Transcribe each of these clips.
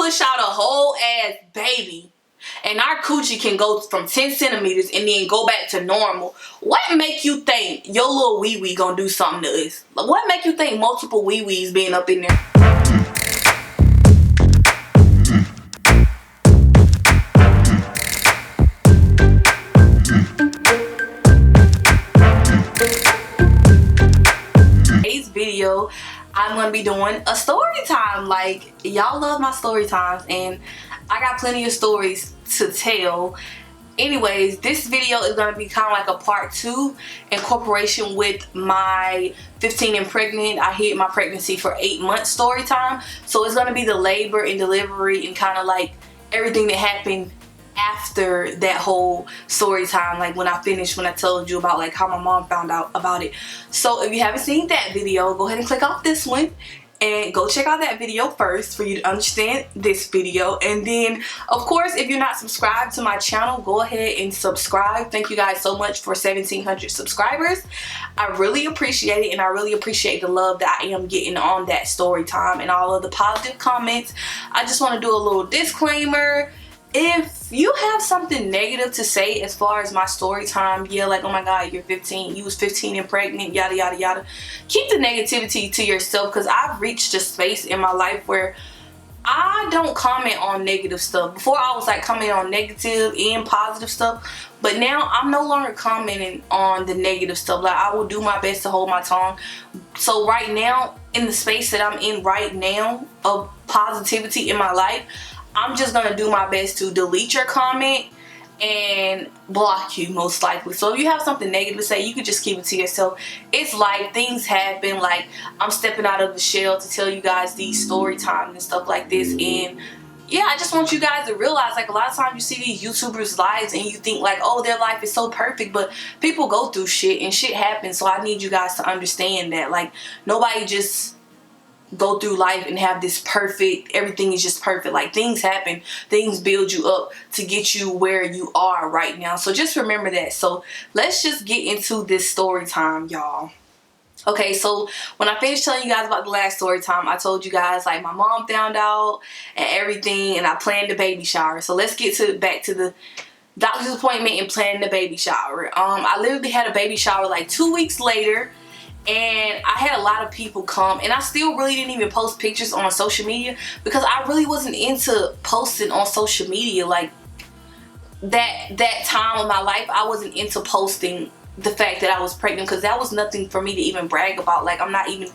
push out a whole ass baby and our coochie can go from 10 centimeters and then go back to normal, what make you think your little wee-wee gonna do something to us? What make you think multiple wee-wees being up in there? Today's video, I'm gonna be doing a story time. Like, y'all love my story times and I got plenty of stories to tell. Anyways, this video is going to be kind of like a part 2 in cooperation with my 15 and pregnant. I hid my pregnancy for 8 months story time. So it's going to be the labor and delivery and kind of like everything that happened after that whole story time, like when I told you about like how my mom found out about it. So if you haven't seen that video, go ahead and click off this one and go check out that video first for you to understand this video. And then of course, if you're not subscribed to my channel, go ahead and subscribe. Thank you guys so much for 1,700 subscribers. I really appreciate it, and I really appreciate the love that I am getting on that story time and all of the positive comments. I just want to do a little disclaimer. If you have something negative to say as far as my story time, yeah, like, oh my god, you're 15, you was 15 and pregnant, yada yada yada, keep the negativity to yourself, because I've reached a space in my life where I don't comment on negative stuff. Before I was like commenting on negative and positive stuff, but now I'm no longer commenting on the negative stuff. Like, I will do my best to hold my tongue. So right now, in the space that I'm in right now of positivity in my life, I'm just gonna do my best to delete your comment and block you, most likely. So if you have something negative to say, you could just keep it to yourself. It's like things happen. Like, I'm stepping out of the shell to tell you guys these story times and stuff like this. And yeah, I just want you guys to realize, like, a lot of times you see these YouTubers' lives and you think like, oh, their life is so perfect, but people go through shit and shit happens. So I need you guys to understand that, like, nobody just go through life and have this perfect, everything is just perfect. Like, things happen, things build you up to get you where you are right now. So just remember that. So let's just get into this story time, y'all. Okay, so when I finished telling you guys about the last story time, I told you guys like my mom found out and everything, and I planned the baby shower. So let's get back to the doctor's appointment and planning the baby shower. I literally had a baby shower like 2 weeks later. And I had a lot of people come, and I still really didn't even post pictures on social media because I really wasn't into posting on social media. Like, that time of my life, I wasn't into posting the fact that I was pregnant, because that was nothing for me to even brag about. Like, I'm not even,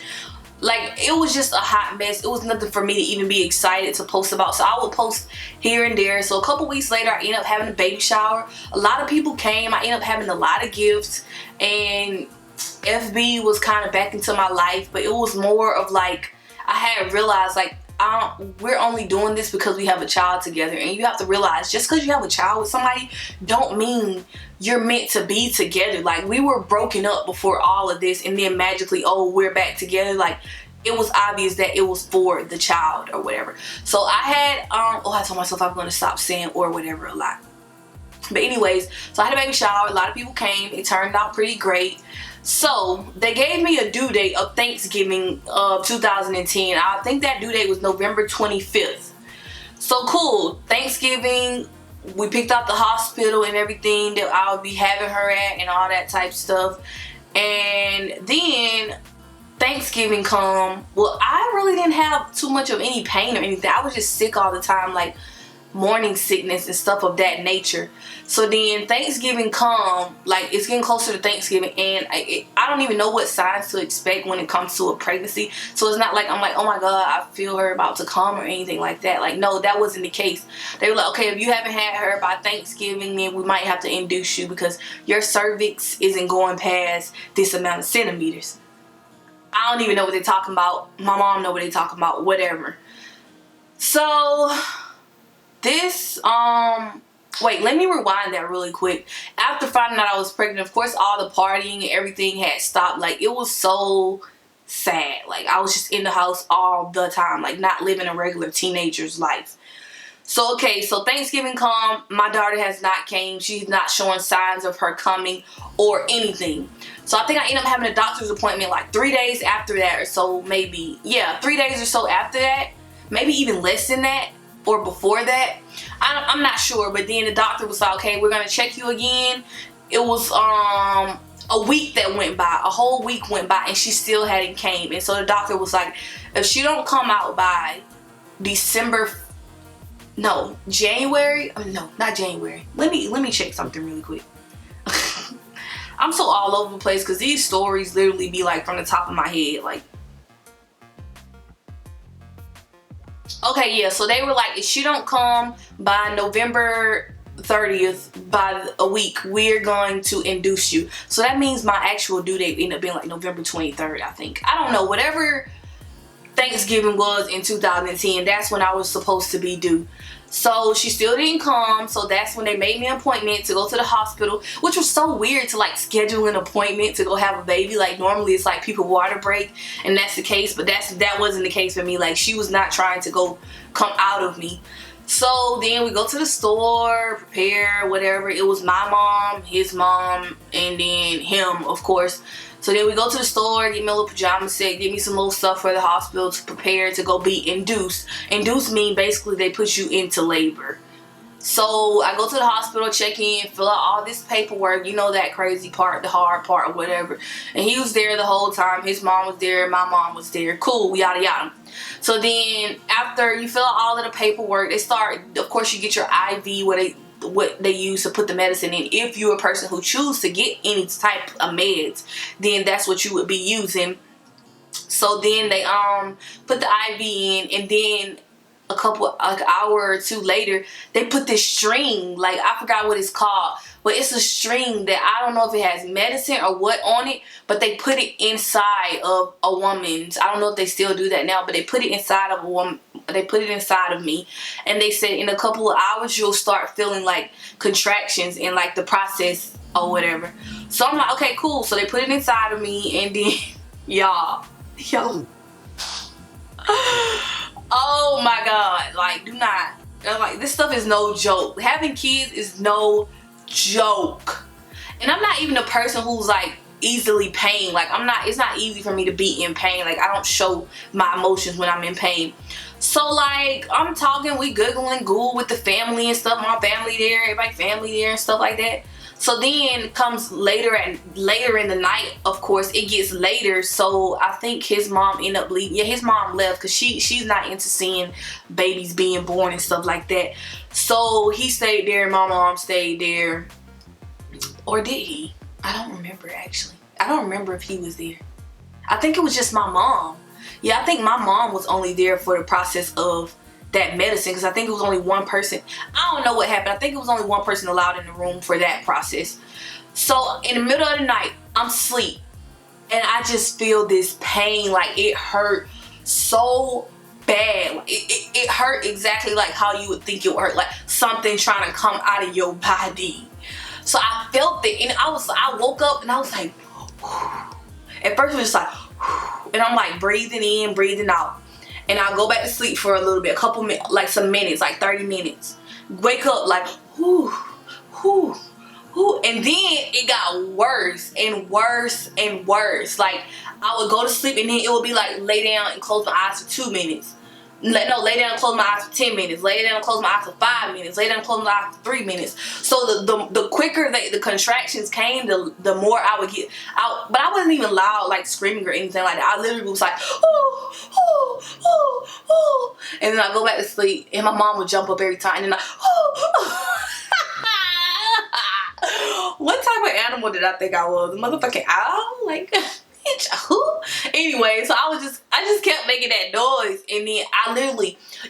like, it was just a hot mess. It was nothing for me to even be excited to post about. So I would post here and there. So a couple weeks later, I ended up having a baby shower. A lot of people came. I ended up having a lot of gifts, and FB was kind of back into my life, but it was more of like, I had realized like, we're only doing this because we have a child together. And you have to realize, just because you have a child with somebody don't mean you're meant to be together. Like, we were broken up before all of this, and then magically, oh, we're back together. Like, it was obvious that it was for the child or whatever. So I had I told myself I'm going to stop saying or whatever a lot. But anyways, so I had a baby shower. A lot of people came. It turned out pretty great. So they gave me a due date of Thanksgiving of 2010. I think that due date was November 25th. So cool. Thanksgiving, we picked out the hospital and everything that I would be having her at and all that type stuff. And then Thanksgiving come. Well, I really didn't have too much of any pain or anything. I was just sick all the time, like morning sickness and stuff of that nature. So then Thanksgiving come, like, it's getting closer to Thanksgiving, and I don't even know what signs to expect when it comes to a pregnancy. So it's not like I'm like, oh my god, I feel her about to come or anything like that. Like, no, that wasn't the case. They were like, okay, if you haven't had her by Thanksgiving, then we might have to induce you because your cervix isn't going past this amount of centimeters. I don't even know what they're talking about. My mom know what they're talking about, whatever. So this, wait, let me rewind that really quick. After finding out I was pregnant, of course, all the partying and everything had stopped. Like, it was so sad. Like, I was just in the house all the time, like, not living a regular teenager's life. So, okay, so Thanksgiving come, my daughter has not came. She's not showing signs of her coming or anything. So I think I ended up having a doctor's appointment like 3 days after that or so, maybe. Yeah, 3 days or so after that. Maybe even less than that. or before that. I'm not sure, but then the doctor was like, okay, we're gonna check you again. It was a week that went by, a whole week went by, and she still hadn't came. And so the doctor was like, if she don't come out by January, no, not January. Let me check something really quick. I'm so all over the place because these stories literally be like from the top of my head. Like, okay, yeah, so they were like, if she don't come by November 30th, by a week, we're going to induce you. So that means my actual due date ended up being like November 23rd, I think. I don't know, whatever Thanksgiving was in 2010, that's when I was supposed to be due. So she still didn't come, so that's when they made me an appointment to go to the hospital, which was so weird to like schedule an appointment to go have a baby. Like normally it's like people water break and that's the case, but that wasn't the case for me. Like she was not trying to come out of me. So then we go to the store, prepare, whatever. It was my mom, his mom, and then him, of course. So then we go to the store, get me a little pajama set, get me some little stuff for the hospital to prepare to go be induced. Induced mean basically they put you into labor. So I go to the hospital, check in, fill out all this paperwork, you know, that crazy part, the hard part or whatever. And he was there the whole time. His mom was there, my mom was there. Cool, yada yada. So then after you fill out all of the paperwork, they start, of course you get your IV, what they use to put the medicine in. If you're a person who chooses to get any type of meds, then that's what you would be using. So then they put the IV in, and then like an hour or two later, they put this string, like I forgot what it's called, but it's a string that I don't know if it has medicine or what on it, but they put it inside of a woman's. I don't know if they still do that now, but they put it inside of a woman. They put it inside of me, and they said in a couple of hours you'll start feeling like contractions in like the process or whatever. So I'm like, okay, cool. So they put it inside of me, and then y'all, oh my god, like, do not, like, this stuff is no joke. Having kids is no joke. And I'm not even a person who's like easily pain. Like, it's not easy for me to be in pain. Like, I don't show my emotions when I'm in pain. So like, I'm talking, we giggling, goo with the family and stuff, my family there, everybody family there and stuff like that. So then comes later in the night, of course, it gets later. So I think his mom ended up leaving. Yeah, his mom left because she's not into seeing babies being born and stuff like that. So he stayed there and my mom stayed there. Or did he? I don't remember actually. I don't remember if he was there. I think it was just my mom. Yeah, I think my mom was only there for the process of that medicine, because I think it was only one person. I don't know what happened. I think it was only one person allowed in the room for that process. So in the middle of the night, I'm asleep, and I just feel this pain. Like, it hurt so bad. It hurt exactly like how you would think it would hurt, like something trying to come out of your body. So I felt it, and I woke up and I was like, at first it was just like, and I'm like breathing in, breathing out. And I'll go back to sleep for a little bit, a couple minutes, like some minutes, like 30 minutes. Wake up like, whoo, whoo, whoo. And then it got worse and worse and worse. Like, I would go to sleep and then it would be like lay down and close my eyes for 2 minutes. No, lay down and close my eyes for 10 minutes. Lay down and close my eyes for 5 minutes. Lay down and close my eyes for 3 minutes. So the quicker the contractions came, the more I would get out. But I wasn't even loud, like screaming or anything like that. I literally was like, oh, oh, oh, oh. And then I go back to sleep, and my mom would jump up every time. And then what type of animal did I think I was? A motherfucking owl? Like, anyway, so I just kept making that noise, and then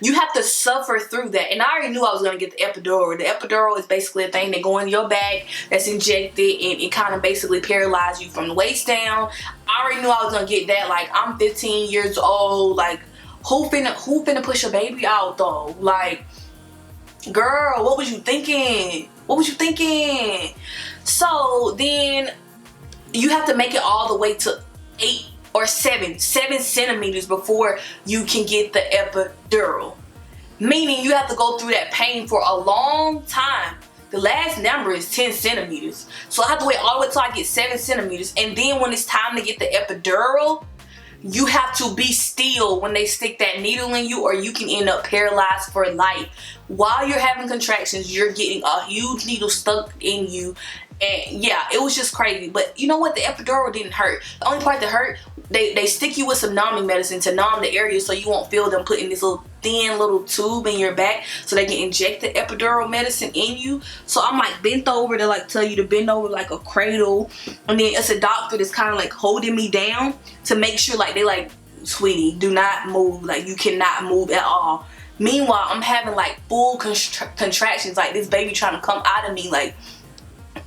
you have to suffer through that. And I already knew I was gonna get the epidural. The epidural is basically a thing that go in your back that's injected, and it kind of basically paralyzes you from the waist down. I already knew I was gonna get that. Like, I'm 15 years old. Like, who finna push a baby out though? Like, girl, what was you thinking? What was you thinking? So then you have to make it all the way to 8 or 7 centimeters before you can get the epidural. Meaning you have to go through that pain for a long time. The last number is 10 centimeters. So I have to wait all the way till I get 7 centimeters. And then when it's time to get the epidural, you have to be still when they stick that needle in you, or you can end up paralyzed for life. While you're having contractions, you're getting a huge needle stuck in you. And yeah, it was just crazy. But you know what? The epidural didn't hurt. The only part that hurt, they stick you with some numbing medicine to numb the area so you won't feel them putting this little thin little tube in your back so they can inject the epidural medicine in you. So I'm like bent over to like tell you to bend over like a cradle, and then it's a doctor that's kind of like holding me down to make sure like they like, sweetie, do not move, like you cannot move at all. Meanwhile, I'm having like full contractions, like this baby trying to come out of me, like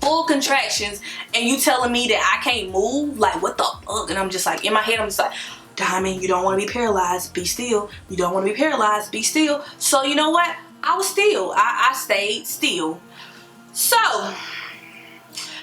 full contractions, and you telling me that I can't move? Like, what the fuck? And I'm just like, in my head, I'm just like, Diamond, you don't want to be paralyzed, be still. You don't want to be paralyzed, be still. So you know what? I was still. I stayed still. So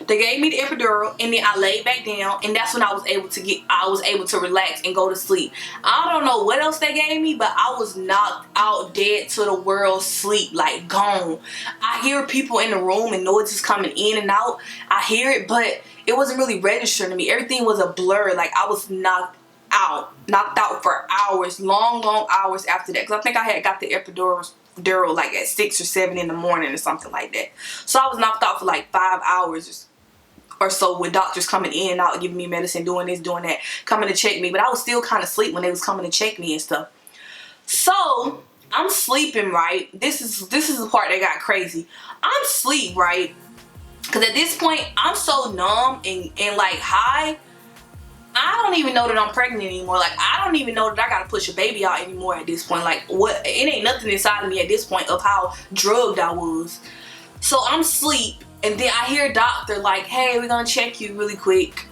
they gave me the epidural, and then I laid back down, and that's when I was able to relax and go to sleep. I don't know what else they gave me, but I was knocked out, dead to the world, sleep, like gone. I hear people in the room and noises coming in and out. I hear it, but it wasn't really registering to me. Everything was a blur. Like I was knocked out for hours, long hours after that, because I think I had got the epidural like at 6 or 7 in the morning or something like that. So I was knocked out for like 5 hours or so, with doctors coming in and out, giving me medicine, doing this, doing that, coming to check me. But I was still kind of asleep when they was coming to check me and stuff. So I'm sleeping, right? This is the part that got crazy. I'm asleep, right? Because at this point I'm so numb and like high, I don't even know that I'm pregnant anymore. Like, I don't even know that I gotta push a baby out anymore at this point. Like, what? It ain't nothing inside of me at this point of how drugged I was. So I'm asleep, and then I hear a doctor like, hey, we're gonna check you really quick.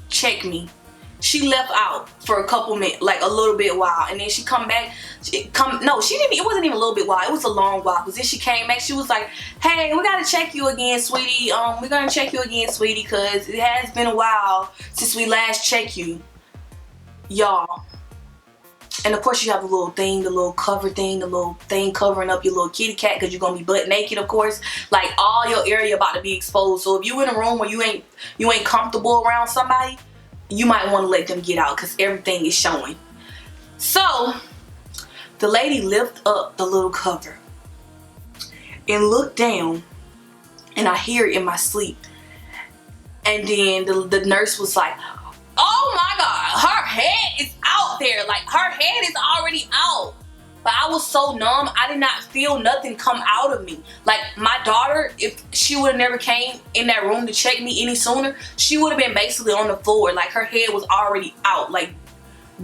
Check me. She left out for a couple minutes, like a little bit while, and then she come back. No, she didn't. It wasn't even a little bit while. It was a long while. Because then she came back. She was like, "Hey, we gotta check you again, sweetie. We're gonna check you again, sweetie, because it has been a while since we last checked you, y'all." And of course, you have the little thing, the little cover thing, the little thing covering up your little kitty cat, because you're gonna be butt naked, of course. Like all your area about to be exposed. So if you in a room where you ain't comfortable around somebody, you might want to let them get out because everything is showing. So the lady lift up the little cover and look down, and I hear it in my sleep. And then the nurse was like, oh my God, her head is out there. Like, her head is already out. But I was so numb, I did not feel nothing come out of me. Like, my daughter, if she would have never came in that room to check me any sooner, she would have been basically on the floor. Like, her head was already out, like,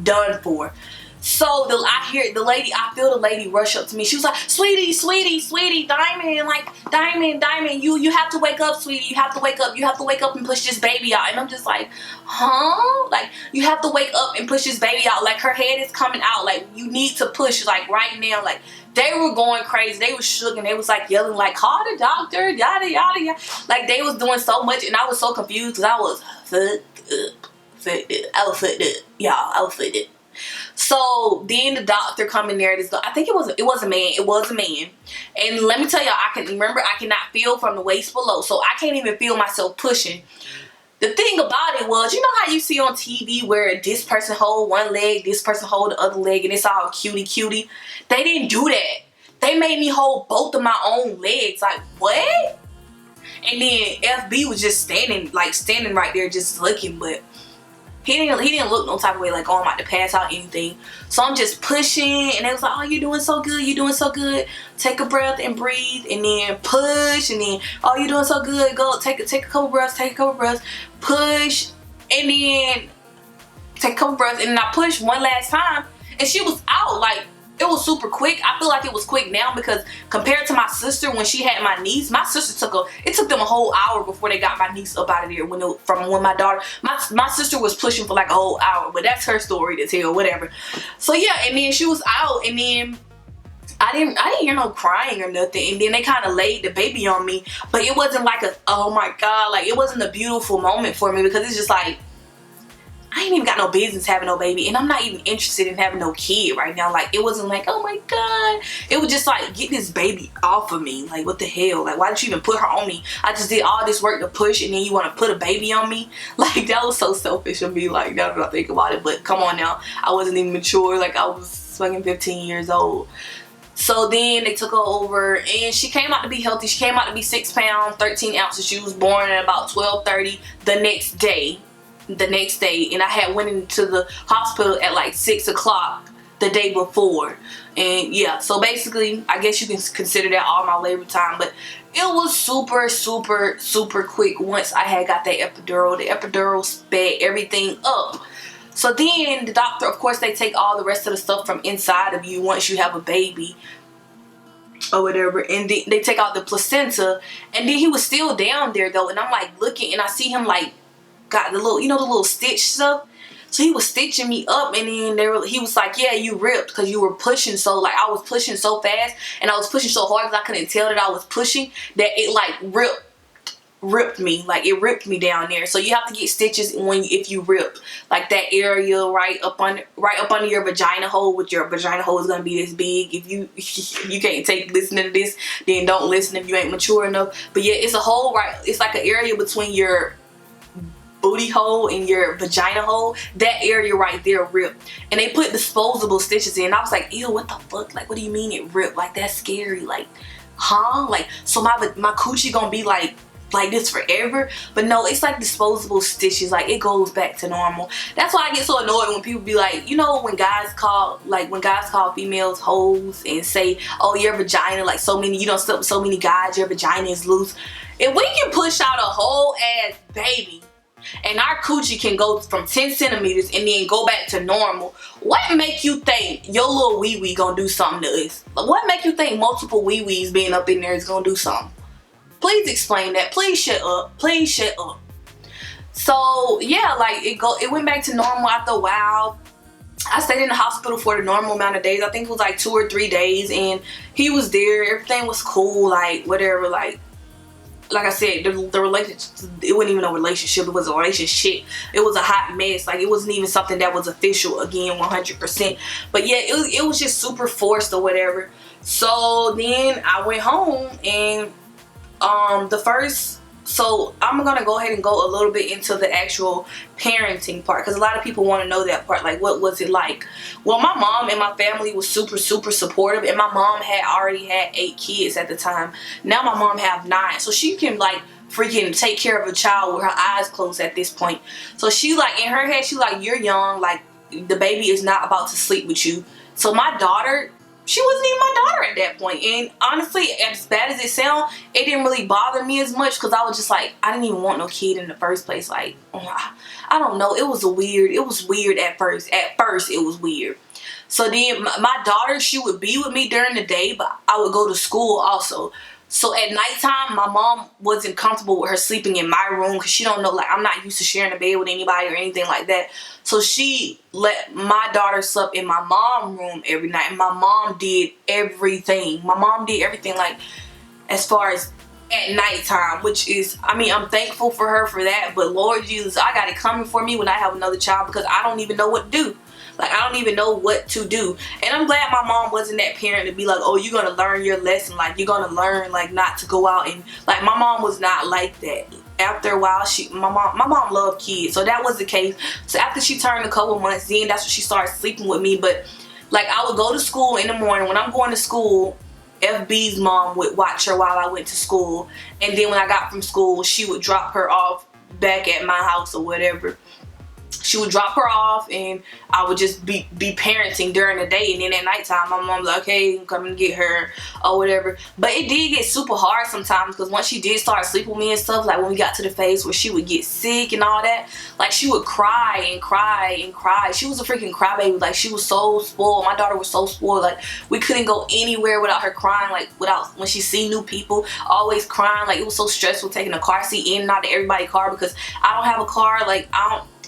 done for. So I feel the lady rush up to me. She was like, sweetie, Diamond, like, Diamond, you have to wake up, sweetie. You have to wake up. You have to wake up and push this baby out. And I'm just like, huh? Like, you have to wake up and push this baby out. Like, her head is coming out. Like, you need to push, like, right now. Like, they were going crazy. They were shook, and they was like yelling, like, call the doctor, yada, yada, yada. Like, they was doing so much, and I was so confused because I was fucked up. I was fucked up. Y'all, I was fucked up. So then the doctor come in there. I think it was a man. It was a man. And let me tell y'all, I cannot feel from the waist below. So I can't even feel myself pushing. The thing about it was, you know how you see on TV where this person hold one leg, this person hold the other leg, and it's all cutie. They didn't do that. They made me hold both of my own legs. Like, what? And then FB was just standing right there just looking, but he didn't look no type of way like, oh, I'm about to pass out anything. So I'm just pushing, and they was like, oh, you're doing so good, you're doing so good. Take a breath and breathe, and then push, and then, oh, you're doing so good. Go take a couple breaths, push, and then take a couple breaths, and then I pushed one last time, and she was out. Like, it was super quick. I feel like it was quick now because compared to my sister when she had my niece, my sister it took them a whole hour before they got my niece up out of there. When my daughter, my sister was pushing for like a whole hour, but that's her story to tell, whatever. So yeah, and then she was out, and then I didn't hear no crying or nothing, and then they kind of laid the baby on me, but it wasn't like a, oh my God, like, it wasn't a beautiful moment for me because it's just like, I ain't even got no business having no baby, and I'm not even interested in having no kid right now. Like, it wasn't like, oh my god, it was just like, get this baby off of me. Like, what the hell? Like, why did you even put her on me? I just did all this work to push, and then you want to put a baby on me? Like, that was so selfish of me, like, now that I think about it. But come on now, I wasn't even mature. Like, I was fucking 15 years old. So then they took her over, and she came out to be healthy. She came out to be 6 pounds, 13 ounces. She was born at about 12:30 the next day. And I had went into the hospital at like 6 o'clock the day before. And yeah, so basically, I guess you can consider that all my labor time. But it was super quick once I had got that epidural. The epidural sped everything up. So then the doctor, of course, they take all the rest of the stuff from inside of you once you have a baby or whatever, and they take out the placenta. And then he was still down there though, and I'm like looking, and I see him like got the little, you know, the little stitch stuff. So he was stitching me up, and then he was like, yeah, you ripped because you were pushing. So like, I was pushing so fast, and I was pushing so hard that I couldn't tell that I was pushing, that it like ripped me. Like, it ripped me down there. So you have to get stitches if you rip, like that area right up under your vagina hole, which your vagina hole is gonna be this big. If you can't take listening to this, then don't listen if you ain't mature enough. But yeah, it's a hole, right? It's like an area between your booty hole and your vagina hole. That area right there ripped, and they put disposable stitches in. I was like, ew, what the fuck? Like, what do you mean it ripped? Like, that's scary. Like, huh? Like, so my coochie gonna be like this forever? But no, it's like disposable stitches. Like, it goes back to normal. That's why I get so annoyed when people be like, you know, when guys call females hoes and say, oh, your vagina, like, so many, you don't sleep with so many guys, your vagina is loose. If we can push out a whole ass baby and our coochie can go from 10 centimeters and then go back to normal, what make you think your little wee-wee gonna do something to us? What make you think multiple wee-wees being up in there is gonna do something? Please explain that. Please shut up. Please shut up. So yeah, like, it went back to normal after a while. I stayed in the hospital for the normal amount of days. I think it was like 2 or 3 days, and he was there. Everything was cool, like whatever. Like I said, the relationship, it wasn't even a relationship. It was a relationship. It was a hot mess. Like, it wasn't even something that was official, again, 100%. But yeah, it was just super forced or whatever. So then I went home, and so I'm gonna go ahead and go a little bit into the actual parenting part, because a lot of people want to know that part. Like, what was it like? Well, my mom and my family was super supportive, and my mom had already had 8 kids at the time. Now my mom have 9, so she can like freaking take care of a child with her eyes closed at this point. So she, like, in her head, she like, you're young, like, the baby is not about to sleep with you. So my daughter, she wasn't even my daughter at that point. And honestly, as bad as it sounds, it didn't really bother me as much, because I was just like, I didn't even want no kid in the first place. Like, I don't know. It was weird at first. At first, it was weird. So then my daughter, she would be with me during the day, but I would go to school also. So at nighttime, my mom wasn't comfortable with her sleeping in my room, because she don't know, like, I'm not used to sharing a bed with anybody or anything like that. So she let my daughter sleep in my mom's room every night, and my mom did everything. My mom did everything, like, as far as at nighttime, which is, I mean, I'm thankful for her for that. But Lord Jesus, I got it coming for me when I have another child, because I don't even know what to do. Like, I don't even know what to do. And I'm glad my mom wasn't that parent to be like, oh, you're going to learn your lesson. Like, you're going to learn, like, not to go out and, like, my mom was not like that. After a while, my mom loved kids. So that was the case. So after she turned a couple months, then that's when she started sleeping with me. But, like, I would go to school in the morning. When I'm going to school, FB's mom would watch her while I went to school. And then when I got from school, she would drop her off back at my house or whatever. She would drop her off, and I would just be parenting during the day. And then at nighttime, my mom was like, okay, I'm coming to get her or whatever. But it did get super hard sometimes, because once she did start sleeping with me and stuff, like when we got to the phase where she would get sick and all that, like, she would cry and cry and cry. She was a freaking crybaby. Like, she was so spoiled. My daughter was so spoiled. Like, we couldn't go anywhere without her crying. Like, when she see new people, always crying. Like, it was so stressful taking a car seat in and out of everybody's car, because I don't have a car. Like,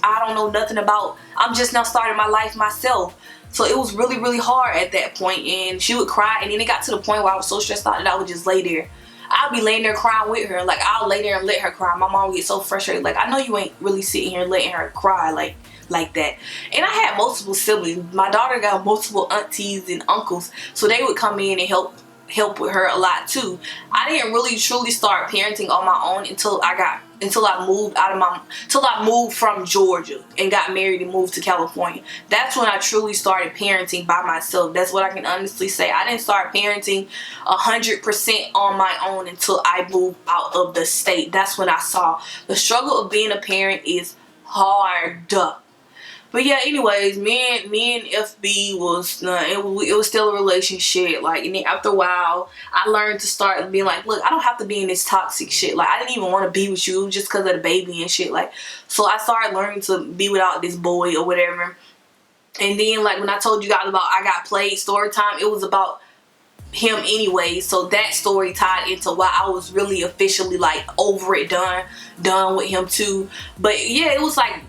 I don't know nothing about, I'm just now starting my life myself. So it was really hard at that point, and she would cry. And then it got to the point where I was so stressed out that I would just lay there. I'd be laying there crying with her. Like, I'll lay there and let her cry. My mom would get so frustrated. Like, I know you ain't really sitting here letting her cry. Like like that. And I had multiple siblings. My daughter got multiple aunties and uncles, so they would come in and help with her a lot too. I didn't really truly start parenting on my own until I moved from Georgia and got married and moved to California. That's when I truly started parenting by myself. That's what I can honestly say. I didn't start parenting 100% on my own until I moved out of the state. That's when I saw the struggle of being a parent is hard. But yeah, anyways, me and FB was it was still a relationship. Like, and then after a while, I learned to start being like, look, I don't have to be in this toxic shit. Like, I didn't even want to be with you just because of the baby and shit. Like, so I started learning to be without this boy or whatever. And then, like, when I told you guys about I got played Storytime, it was about him anyway. So that story tied into why I was really officially like over it, done with him too. But yeah, it was like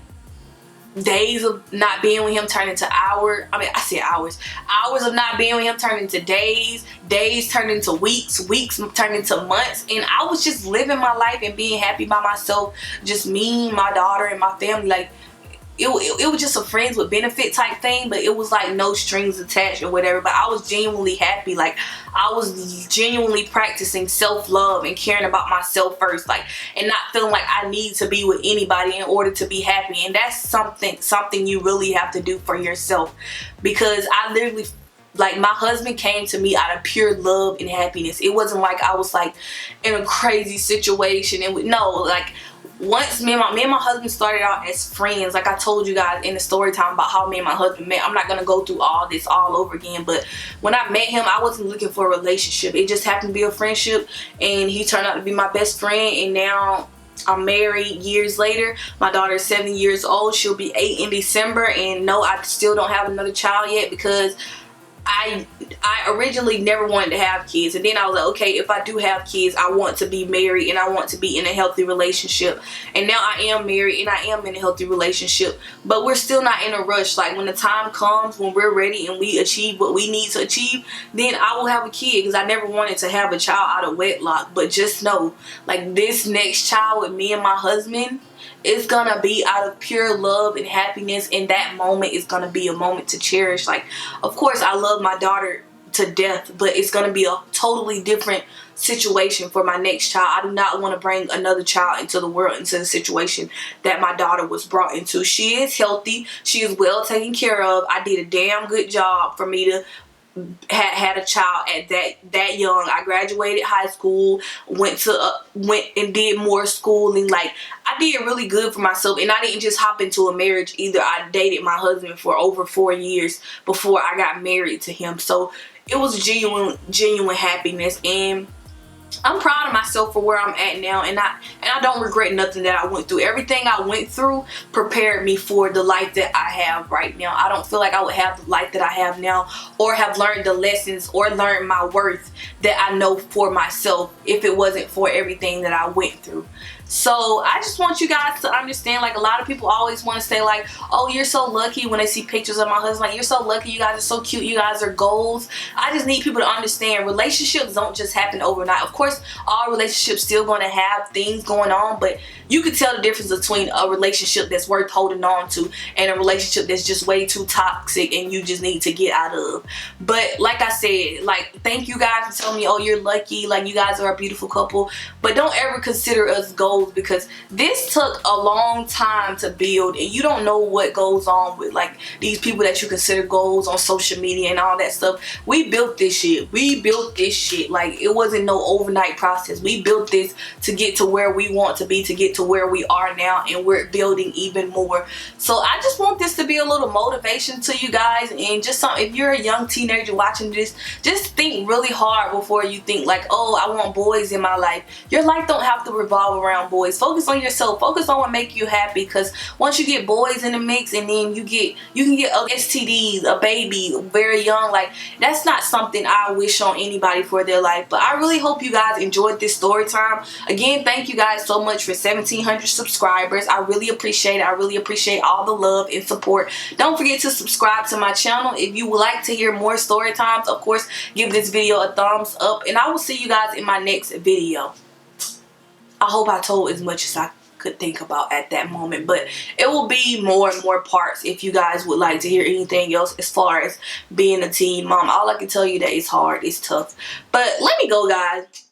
days of not being with him turned into hours. I mean, I said hours. Hours of not being with him turned into days. Days turned into weeks. Weeks turned into months. And I was just living my life and being happy by myself. Just me, my daughter, and my family. Like, it was just a friends with benefit type thing, but it was like no strings attached or whatever. But I was genuinely happy. Like, I was genuinely practicing self-love and caring about myself first, like, and not feeling like I need to be with anybody in order to be happy. And that's something you really have to do for yourself, because I literally, like, my husband came to me out of pure love and happiness. It wasn't like I was like in a crazy situation. And no, like, once me and my husband started out as friends, like I told you guys in the story time about how me and my husband met. I'm not gonna go through all this all over again, but when I met him, I wasn't looking for a relationship. It just happened to be a friendship, and he turned out to be my best friend. And now I'm married years later. My daughter is 7 years old. She'll be 8 in December. And no, I still don't have another child yet, because I originally never wanted to have kids. And then I was like, okay, if I do have kids, I want to be married and I want to be in a healthy relationship. And now I am married and I am in a healthy relationship, but we're still not in a rush. Like, when the time comes, when we're ready and we achieve what we need to achieve, then I will have a kid, because I never wanted to have a child out of wedlock. But just know, like, this next child with me and my husband, it's gonna be out of pure love and happiness, and that moment is gonna be a moment to cherish. Like, of course I love my daughter to death, but it's gonna be a totally different situation for my next child. I do not want to bring another child into the world, into the situation that my daughter was brought into. She is healthy, she is well taken care of. I did a damn good job for me to had a child at that young. I graduated high school, went and did more schooling. Like, I did really good for myself, and I didn't just hop into a marriage either. I dated my husband for over 4 years before I got married to him. So it was genuine happiness, and I'm proud of myself for where I'm at now, and I don't regret nothing that I went through. Everything I went through prepared me for the life that I have right now. I don't feel like I would have the life that I have now, or have learned the lessons or learned my worth that I know for myself, if it wasn't for everything that I went through. So I just want you guys to understand, like, a lot of people always want to say, like, oh, you're so lucky, when they see pictures of my husband. Like, you're so lucky, you guys are so cute, you guys are goals. I just need people to understand, relationships don't just happen overnight. Of course, all relationships still going to have things going on, but you can tell the difference between a relationship that's worth holding on to and a relationship that's just way too toxic and you just need to get out of. But like I said, like, thank you guys for telling me, oh, you're lucky, like, you guys are a beautiful couple. But don't ever consider us goals, because this took a long time to build, and you don't know what goes on with, like, these people that you consider goals on social media and all that stuff. We built this shit. Like, it wasn't no overnight process. We built this to get to where we want to be, to get to where we are now, and we're building even more. So I just want this to be a little motivation to you guys, and just something, if you're a young teenager watching this, just think really hard before you think, like, oh, I want boys in my life. Your life don't have to revolve around boys. Focus on yourself. Focus on what make you happy, because once you get boys in the mix, and then you can get STDs, a baby very young, like, that's not something I wish on anybody for their life. But I really hope you guys enjoyed this story time. Again, thank you guys so much for 1,700 subscribers. I really appreciate it. I really appreciate all the love and support. Don't forget to subscribe to my channel. If you would like to hear more story times, of course, give this video a thumbs up, and I will see you guys in my next video. I hope I told as much as I could think about at that moment. But it will be more and more parts if you guys would like to hear anything else as far as being a teen mom. All I can tell you that it's hard, it's tough. But let me go, guys.